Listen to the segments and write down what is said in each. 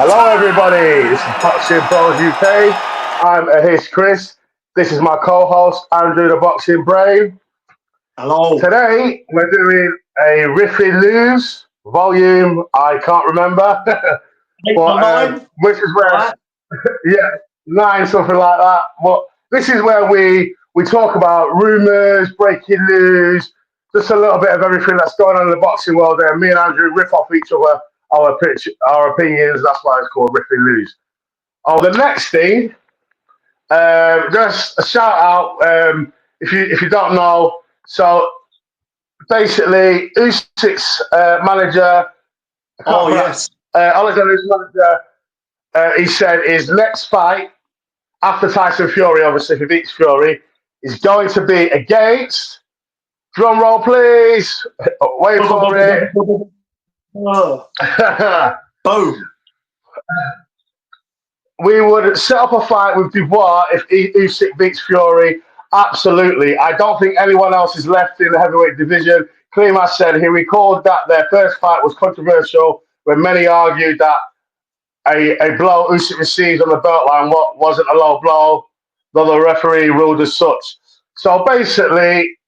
Hello, everybody. This is Boxing Bros UK. I'm host Chris. This is my co-host Andrew, the Boxing Brain. Hello. Today we're doing a RIFFIN news volume. I can't remember, Eight but or nine? which is where Right. yeah, nine something like that. But this is where we talk about rumors, breaking news, just a little bit of everything that's going on in the boxing world. There, me and Andrew riff off each other our opinions. That's why it's called riffing news. Oh, the next thing, just a shout out. If you don't know, so basically, Usyk's manager, I can't Oh, pronounce, yes. Alexander's manager, he said his next fight after Tyson Fury, obviously, if he beats Fury, is going to be against, drum roll please, wait for it. Oh, boom. We would set up a fight with Dubois if Usyk beats Fury. Absolutely. I don't think anyone else is left in the heavyweight division. Klimas said he recalled that their first fight was controversial when many argued that a blow Usyk received on the belt line wasn't a low blow, though the referee ruled as such. So basically,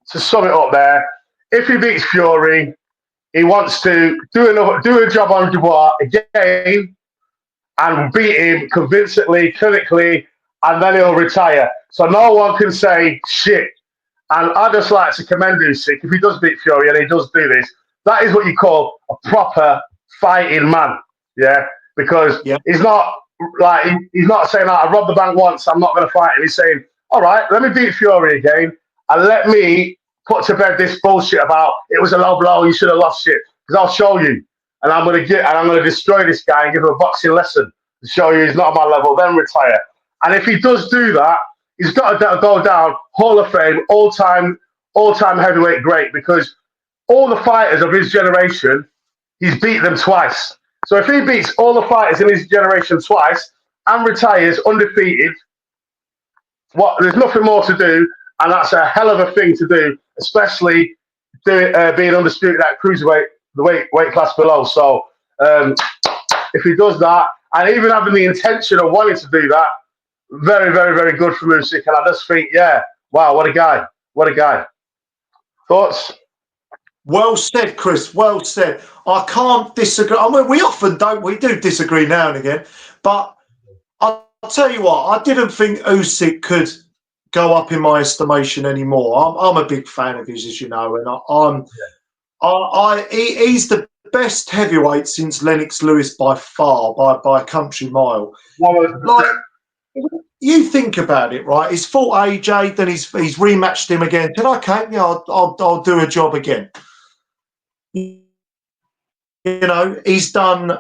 to sum it up there, if he beats Fury, he wants to do a job on Dubois again and beat him convincingly, clinically, and then he'll retire. So no one can say shit. And I just like to commend Usyk if he does beat Fury and he does do this. That is what you call a proper fighting man, yeah. Because Yeah. he's not he's not saying, "I robbed the bank once, I'm not going to fight him." He's saying, "All right, let me beat Fury again, and let me put to bed this bullshit about it was a low blow, you should have lost shit, because I'll show you, and I'm going to destroy this guy and give him a boxing lesson to show you he's not on my level, then retire." And if he does do that, he's got to go down Hall of Fame, all time heavyweight great, because all the fighters of his generation, he's beat them twice. So if he beats all the fighters in his generation twice and retires undefeated, there's nothing more to do, and that's a hell of a thing to do, especially being undisputed at cruiserweight, the weight class below. So if he does that, and even having the intention of wanting to do that, very, very, very good for Usyk. And I just think, yeah, wow, what a guy. What a guy. Thoughts? Well said, Chris. Well said. I can't disagree. I mean, we often don't. We do disagree now and again. But I'll tell you what, I didn't think Usyk could go up in my estimation anymore. I'm a big fan of his, as you know, and he's the best heavyweight since Lennox Lewis by far, by a country mile. Like, you think about it, right? He's fought AJ, then he's rematched him again. Said, okay, yeah, I'll do a job again. You know, he's done.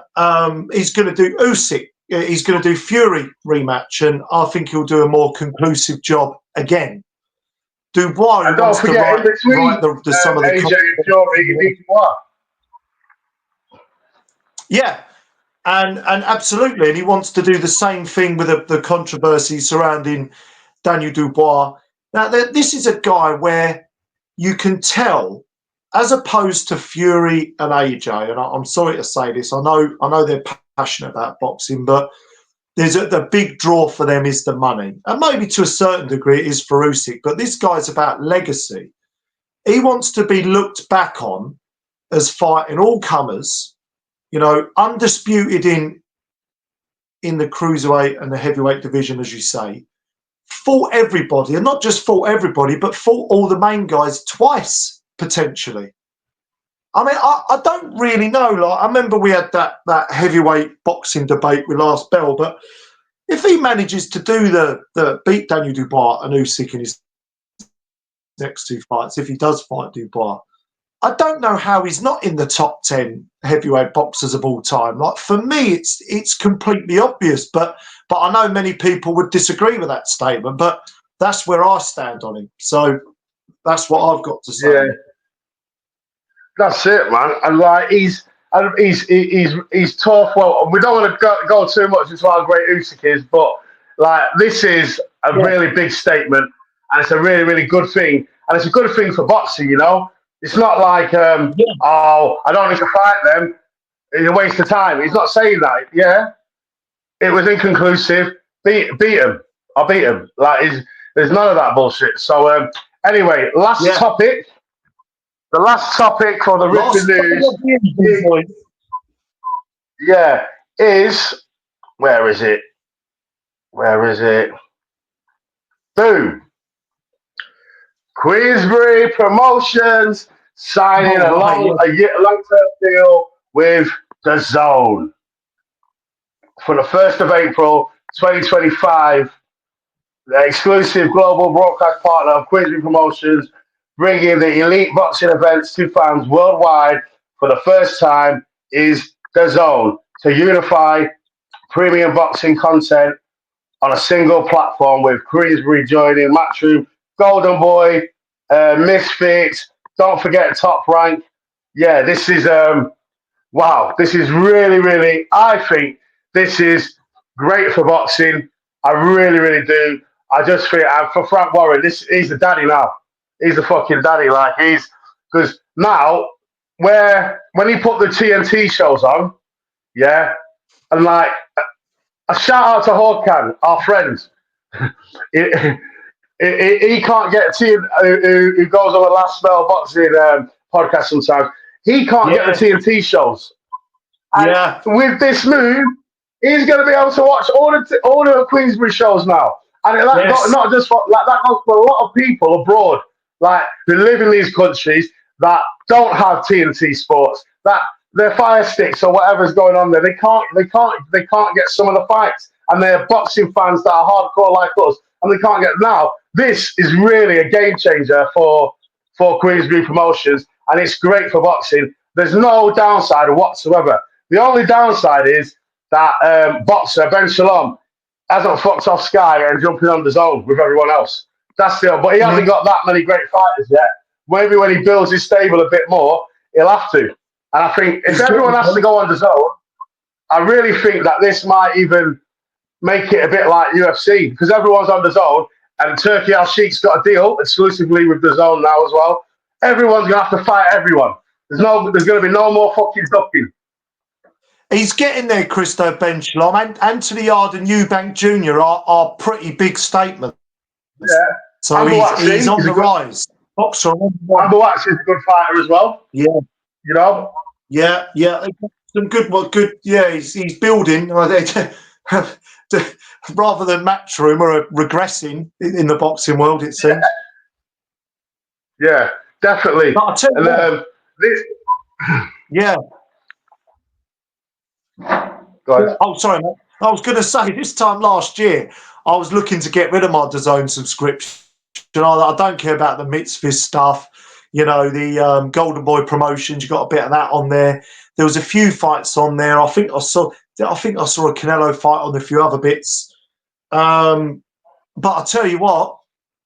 He's going to do Usyk. He's going to do Fury rematch, and I think he'll do a more conclusive job again. Dubois And don't forget, in between some of the AJ and Fury, he beat Dubois. Yeah. And absolutely, and he wants to do the same thing with the controversy surrounding Daniel Dubois. Now, this is a guy where you can tell, as opposed to Fury and AJ, and I'm sorry to say this, I know they're passionate about boxing, but the big draw for them is the money, and maybe to a certain degree it is for Usyk. But this guy's about legacy. He wants to be looked back on as fighting all comers. You know, undisputed in the cruiserweight and the heavyweight division, as you say, fought everybody, and not just fought everybody, but fought all the main guys twice, potentially. I mean, I don't really know. Like, I remember we had that heavyweight boxing debate with Last Bell, but if he manages to do the beat Daniel Dubois and Usyk in his next two fights, if he does fight Dubois, I don't know how he's not in the top 10 heavyweight boxers of all time. Like, for me, it's completely obvious, but I know many people would disagree with that statement, but that's where I stand on him. So that's what I've got to say. Yeah. That's it, man. And like he's tough. Well, we don't want to go too much into how great Usyk is, but like this is a really big statement, and it's a really, really good thing, and it's a good thing for boxing. You know, it's not like oh, I don't need to fight them. It's a waste of time. He's not saying that. Yeah, it was inconclusive. Beat him. I beat him. There's none of that bullshit. So anyway, last Yeah. topic. The last topic for the Riffin news, yeah, is where is it? Where is it? Boom! Queensbury Promotions signing a long-term deal with Dazn for the 1st of April 2025. The exclusive global broadcast partner of Queensbury Promotions, bringing the elite boxing events to fans worldwide for the first time, is Dazn, to unify premium boxing content on a single platform, with Queensbury joining Matchroom, Golden Boy, Misfits. Don't forget Top Rank. Yeah, this is wow. This is really, really. I think this is great for boxing. I really, really do. I just feel, and for Frank Warren, he's the daddy now. He's the fucking daddy. Like because now when he put the TNT shows on, yeah, and like a shout out to Horkan, our friend. he, he can't get who goes on the Last Spell Boxing podcast sometimes. He can't get the TNT shows. And with this move, he's going to be able to watch all the Queensbury shows now. And not just for, like that goes for a lot of people abroad, like who live in these countries that don't have TNT Sports, that their Fire Sticks or whatever's going on there, they can't get some of the fights, and they're boxing fans that are hardcore like us, and they can't get now. This is really a game changer for Queensbury Promotions, and it's great for boxing. There's no downside whatsoever. The only downside is that boxer Ben Shalom hasn't fucked off Sky and jumping on Dazn with everyone else. That's the but he hasn't got that many great fighters yet. Maybe when he builds his stable a bit more, he'll have to. And I think if everyone has to go on Dazn, I really think that this might even make it a bit like UFC, because everyone's on Dazn, and Turkey Al Sheikh's got a deal exclusively with Dazn now as well. Everyone's gonna have to fight everyone. There's going to be no more fucking ducking. He's getting there, Christo Ben Shalom, and Anthony Yard and Eubank Jr. are pretty big statements. Yeah. So he's on the rise. Boxer. Ambuwat's is a good fighter as well. Yeah. You know? Yeah. Some good. Yeah, he's building. Rather than Matchroom or regressing in the boxing world, it seems. Yeah, definitely. But I'll tell you yeah. Go ahead. Oh, sorry, mate. I was going to say, this time last year, I was looking to get rid of my DAZN subscription. I don't care about the Mitzvah stuff, the Golden Boy promotions. You got a bit of that on there. There was a few fights on there. I think I saw a Canelo fight on a few other bits. But I tell you what,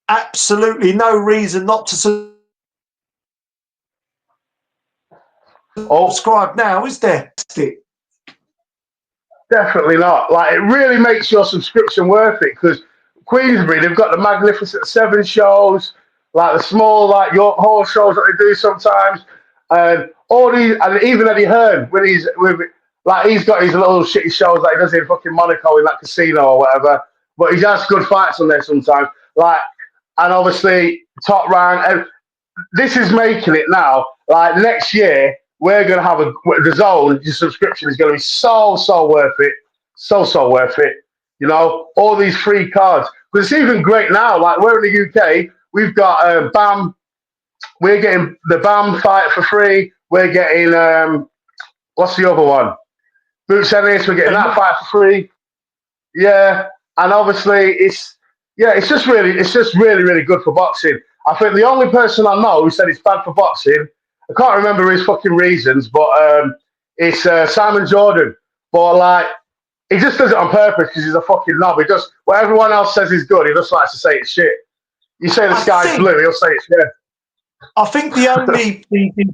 absolutely no reason not to subscribe now, is there? Definitely not. Like, it really makes your subscription worth it, because Queensbury, they've got the Magnificent Seven shows, like the small, like York Hall shows that they do sometimes, and all these, and even Eddie Hearn, when he's got his little shitty shows that he does in fucking Monaco in that casino or whatever, but he has good fights on there sometimes. Like, and obviously Top Rank, and this is making it now. Like, next year, we're going to have the Zone. Your subscription is going to be so worth it. So worth it. All these free cards. But it's even great now. Like, we're in the UK. We've got BAM. We're getting the BAM fight for free. We're getting, what's the other one? Boots Ennis. We're getting that fight for free. Yeah. And obviously, it's just really, really good for boxing. I think the only person I know who said it's bad for boxing, I can't remember his fucking reasons, but it's Simon Jordan. But like, he just does it on purpose because he's a fucking knob. He just, what everyone else says is good, he just likes to say it's shit. You say the sky's blue, he'll say it's shit. I think the only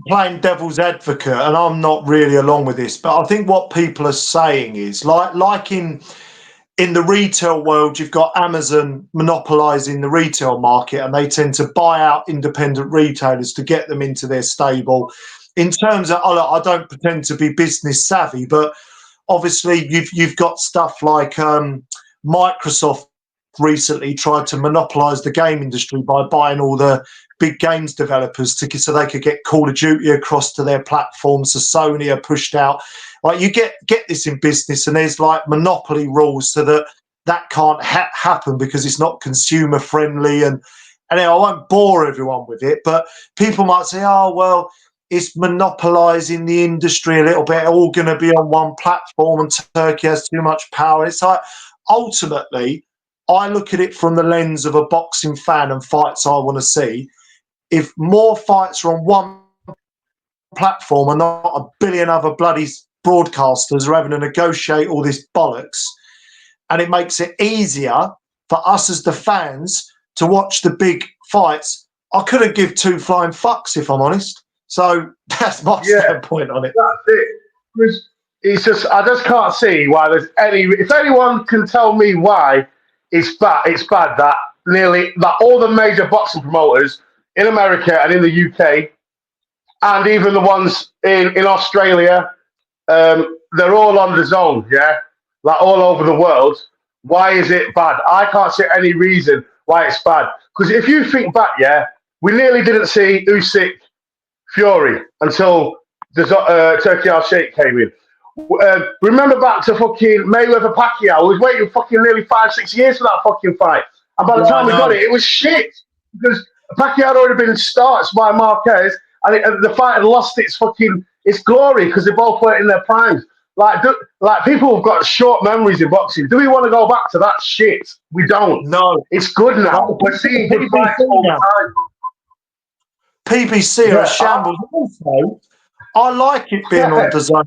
playing devil's advocate, and I'm not really along with this, but I think what people are saying is like in the retail world, you've got Amazon monopolising the retail market, and they tend to buy out independent retailers to get them into their stable. in terms of, I don't pretend to be business savvy, but obviously you've got stuff like Microsoft recently tried to monopolize the game industry by buying all the big games developers so they could get Call of Duty across to their platforms. So Sony are pushed out. Like, you get this in business, and there's like monopoly rules so that can't happen because it's not consumer friendly. And I won't bore everyone with it, but people might say, oh, well, it's monopolising the industry a little bit, all going to be on one platform, and Turkey has too much power. It's like, ultimately, I look at it from the lens of a boxing fan and fights I want to see. If more fights are on one platform and not a billion other bloody broadcasters are having to negotiate all this bollocks, and it makes it easier for us as the fans to watch the big fights, I couldn't give two flying fucks, if I'm honest. So that's my standpoint on it. That's it. It's just, I just can't see why there's any. If anyone can tell me why it's bad that all the major boxing promoters in America and in the UK, and even the ones in Australia, they're all on the zone, like all over the world. Why is it bad? I can't see any reason why it's bad. Because if you think back, we nearly didn't see Usyk Fury until the Turkey Al-Sheikh came in. Remember back to fucking Mayweather Pacquiao? I was waiting fucking nearly 5-6 years for that fucking fight, and by the time we got it, it was shit because Pacquiao had already been starched by Marquez, and the fight had lost its glory because they both weren't in their primes. Like people have got short memories in boxing. Do we want to go back to that shit? We don't. No, it's good now. We're seeing good fights all the time. PBC are a shambles. Also, I like it being on Dazn.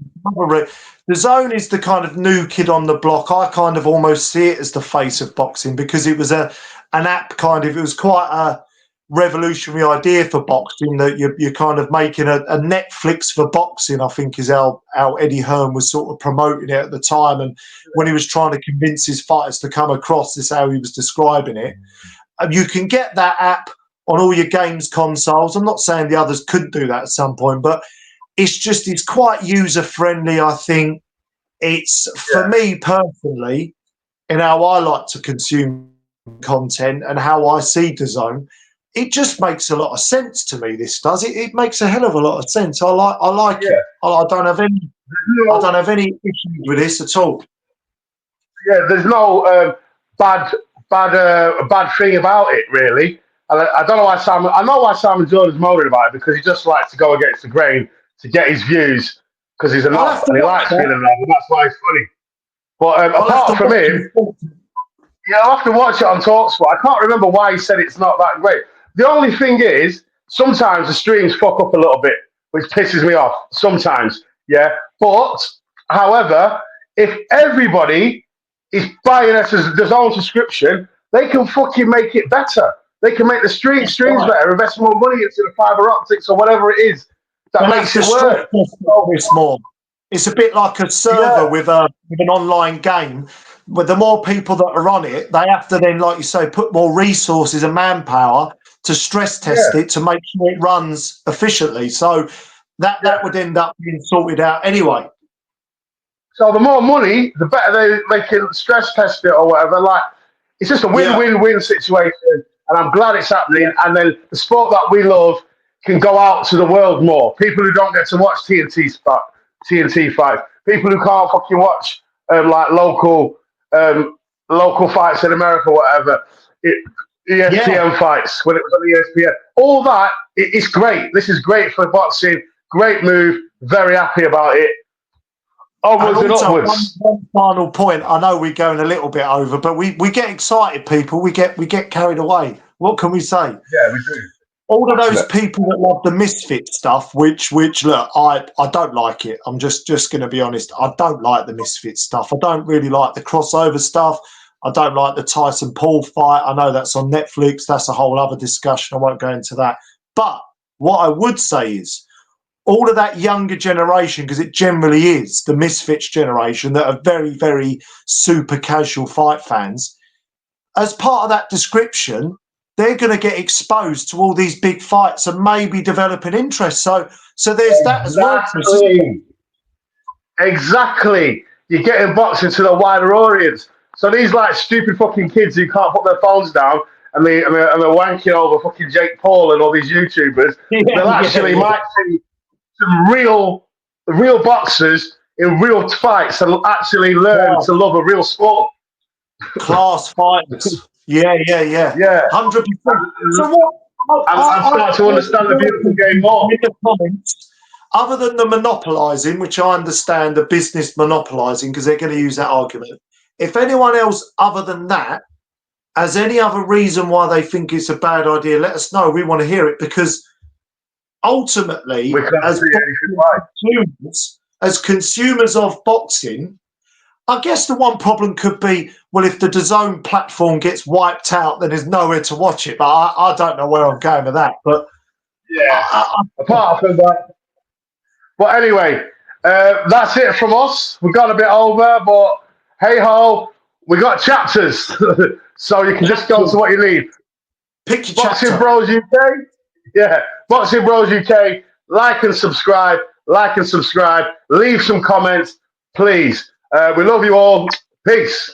Dazn is the kind of new kid on the block. I kind of almost see it as the face of boxing because it was an app it was quite a revolutionary idea for boxing that you're kind of making a Netflix for boxing, I think is how Eddie Hearn was sort of promoting it at the time. And when he was trying to convince his fighters to come across, this is how he was describing it. You can get that app on all your games consoles. I'm not saying the others could do that at some point, but it's quite user friendly. I think it's for me personally, and how I like to consume content and how I see Dazn. It just makes a lot of sense to me. This does it. It makes a hell of a lot of sense. I like it. I don't have any issues with this at all. Yeah, there's no bad thing about it really. I don't know why Simon. I know why Simon Jordan's moaning about it because he just likes to go against the grain to get his views because he's a knob and he likes feeling that. And that's why it's funny. But apart from him, I'll have to watch it on TalkSport. I can't remember why he said it's not that great. The only thing is, sometimes the streams fuck up a little bit, which pisses me off. Sometimes, But, however, if everybody is buying us their own subscription, they can fucking make it better. They can make the streams better, invest more money into the fiber optics or whatever it is that makes it work. It's a bit like a server with an online game. But the more people that are on it, they have to then, like you say, put more resources and manpower to stress test it to make sure it runs efficiently. So that would end up being sorted out anyway. So the more money, the better they can stress test it or whatever. Like, it's just a win-win-win situation, and I'm glad it's happening. And then the sport that we love can go out to the world more. People who don't get to watch TNT fights, people who can't fucking watch like local fights in America, whatever. ESPN fights when it was on ESPN. All that, it's great. This is great for boxing. Great move. Very happy about it. Onwards and upwards. One final point. I know we're going a little bit over, but we get excited, people. We get carried away. What can we say? Yeah, we do. All of those people that love the misfit stuff, which look, I don't like it. I'm just going to be honest. I don't like the misfit stuff. I don't really like the crossover stuff. I don't like the Tyson Paul fight. I know that's on Netflix. That's a whole other discussion. I won't go into that. But what I would say is all of that younger generation, because it generally is the misfits generation that are very, very super casual fight fans, as part of that description, they're going to get exposed to all these big fights and maybe develop an interest. So there's that as well, Chris, isn't there? Exactly. You're getting boxing to the wider audience. So these like stupid fucking kids who can't put their phones down and they're wanking over fucking Jake Paul and all these YouTubers, they'll actually might see some real boxers in real fights and actually learn to love a real sport. Class fighters. Yeah. Yeah. 100%. So what? I'm starting to understand the beautiful game more. In the comments, other than the monopolising, which I understand the business monopolising because they're going to use that argument. If anyone else other than that has any other reason why they think it's a bad idea, let us know. We want to hear it because ultimately, as consumers of boxing, I guess the one problem could be, well, if the Dazn platform gets wiped out, then there's nowhere to watch it. But I don't know where I'm going with that. But yeah, apart from that. But anyway, that's it from us. We've got a bit over, but hey ho, we got chapters, so you can just go to what you need. Pick your Boxing chapter. Bros UK, yeah, Boxing Bros UK. Like and subscribe. Leave some comments, please. We love you all. Peace.